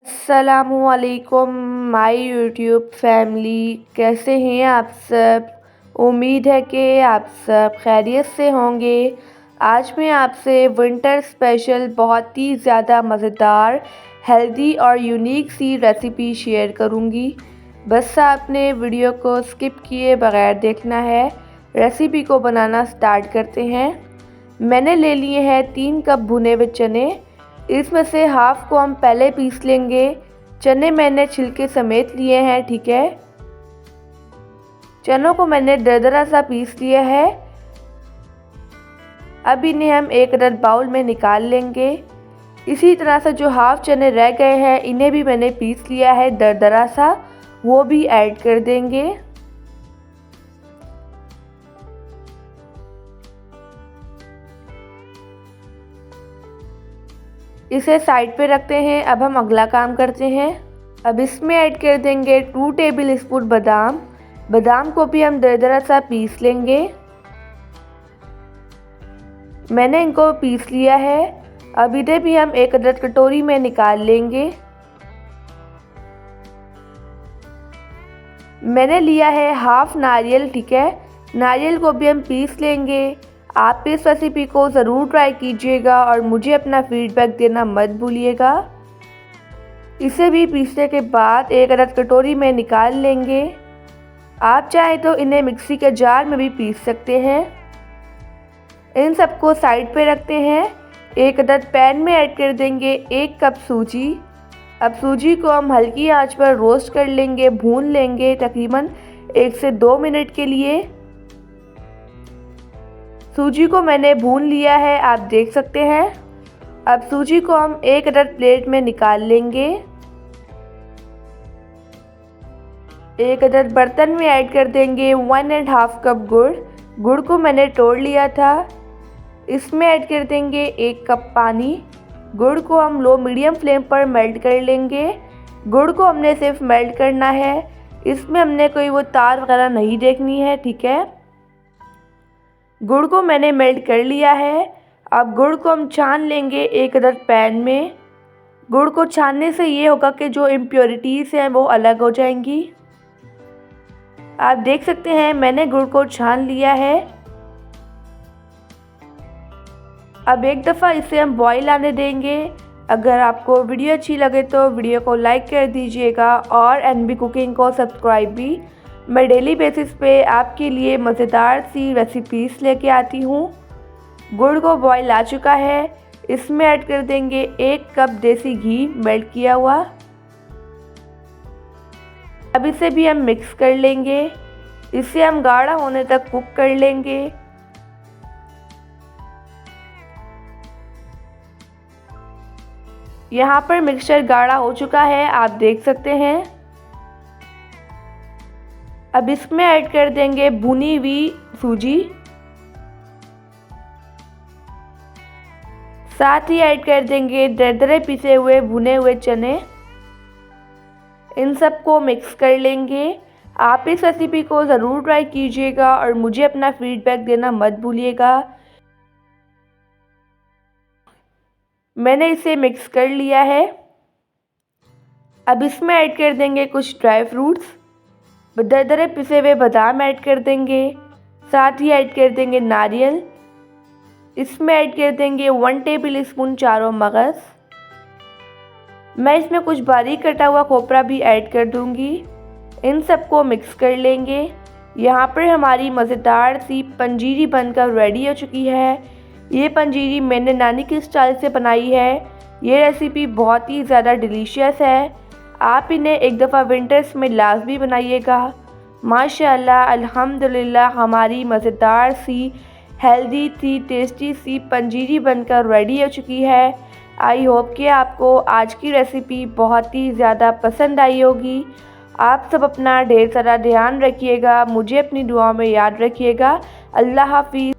अस्सलामुअलैकुम my YouTube family, कैसे हैं आप सब। उम्मीद है कि आप सब खैरियत से होंगे। आज मैं आपसे विंटर स्पेशल बहुत ही ज़्यादा मज़ेदार, हेल्दी और यूनिक सी रेसिपी शेयर करूंगी। बस आपने वीडियो को स्किप किए बगैर देखना है। रेसिपी को बनाना स्टार्ट करते हैं। मैंने ले लिए हैं 3 कप भुने हुए चने। इसमें से हाफ़ को हम पहले पीस लेंगे। चने मैंने छिलके समेत लिए हैं, ठीक है। चनों को मैंने दरदरा सा पीस लिया है। अब इन्हें हम एक अदद बाउल में निकाल लेंगे। इसी तरह से जो हाफ़ चने रह गए हैं इन्हें भी मैंने पीस लिया है दरदरा सा, वो भी ऐड कर देंगे। इसे साइड पे रखते हैं। अब हम अगला काम करते हैं। अब इसमें ऐड कर देंगे 2 टेबल स्पून बादाम। बादाम को भी हम दरदरा सा पीस लेंगे। मैंने इनको पीस लिया है। अब इधर भी हम एक अदद कटोरी में निकाल लेंगे। मैंने लिया है हाफ़ नारियल, ठीक है। नारियल को भी हम पीस लेंगे। आप इस रेसिपी को ज़रूर ट्राई कीजिएगा और मुझे अपना फीडबैक देना मत भूलिएगा। इसे भी पीसने के बाद एक अदद कटोरी में निकाल लेंगे। आप चाहें तो इन्हें मिक्सी के जार में भी पीस सकते हैं। इन सबको साइड पे रखते हैं। एक अदद पैन में ऐड कर देंगे 1 कप सूजी। अब सूजी को हम हल्की आंच पर रोस्ट कर लेंगे, भून लेंगे तकरीबन 1 से 2 मिनट के लिए। सूजी को मैंने भून लिया है, आप देख सकते हैं। अब सूजी को हम एक अदद प्लेट में निकाल लेंगे। एक अदद बर्तन में ऐड कर देंगे 1.5 कप गुड़। गुड़ को मैंने तोड़ लिया था। इसमें ऐड कर देंगे 1 कप पानी। गुड़ को हम लो मीडियम फ्लेम पर मेल्ट कर लेंगे। गुड़ को हमने सिर्फ मेल्ट करना है, इसमें हमने कोई वो तार वगैरह नहीं देखनी है, ठीक है। गुड़ को मैंने मेल्ट कर लिया है। अब गुड़ को हम छान लेंगे एक अदद पैन में। गुड़ को छानने से ये होगा कि जो इम्प्योरिटीज़ हैं वो अलग हो जाएंगी। आप देख सकते हैं मैंने गुड़ को छान लिया है। अब एक दफ़ा इसे हम बॉईल आने देंगे। अगर आपको वीडियो अच्छी लगे तो वीडियो को लाइक कर दीजिएगा और एनबी कुकिंग को सब्सक्राइब भी। मैं डेली बेसिस पे आपके लिए मज़ेदार सी रेसिपीज़ लेके आती हूँ। गुड़ को बॉईल आ चुका है। इसमें ऐड कर देंगे 1 कप देसी घी मेल्ट किया हुआ। अब इसे भी हम मिक्स कर लेंगे। इसे हम गाढ़ा होने तक कुक कर लेंगे। यहाँ पर मिक्सचर गाढ़ा हो चुका है, आप देख सकते हैं। अब इसमें ऐड कर देंगे भुनी हुई सूजी। साथ ही ऐड कर देंगे दरदरे पिसे हुए भुने हुए चने। इन सबको मिक्स कर लेंगे। आप इस रेसिपी को ज़रूर ट्राई कीजिएगा और मुझे अपना फीडबैक देना मत भूलिएगा। मैंने इसे मिक्स कर लिया है। अब इसमें ऐड कर देंगे कुछ ड्राई फ्रूट्स। दरदरे पिसे हुए बादाम ऐड कर देंगे। साथ ही ऐड कर देंगे नारियल। इसमें ऐड कर देंगे 1 टेबल स्पून चारों मगज़। मैं इसमें कुछ बारीक कटा हुआ खोपरा भी ऐड कर दूंगी। इन सबको मिक्स कर लेंगे। यहाँ पर हमारी मज़ेदार सी पंजीरी बनकर रेडी हो चुकी है। ये पंजीरी मैंने नानी के स्टाइल से बनाई है। ये रेसिपी बहुत ही ज़्यादा डिलीशियस है। आप इन्हें एक दफ़ा विंटर्स में लाजमी बनाइएगा। माशाल्लाह अल्हम्दुलिल्लाह हमारी मज़ेदार सी हेल्दी सी टेस्टी सी पंजीरी बनकर रेडी हो चुकी है। आई होप कि आपको आज की रेसिपी बहुत ही ज़्यादा पसंद आई होगी। आप सब अपना ढेर सारा ध्यान रखिएगा। मुझे अपनी दुआ में याद रखिएगा। अल्लाह हाफ़िज़।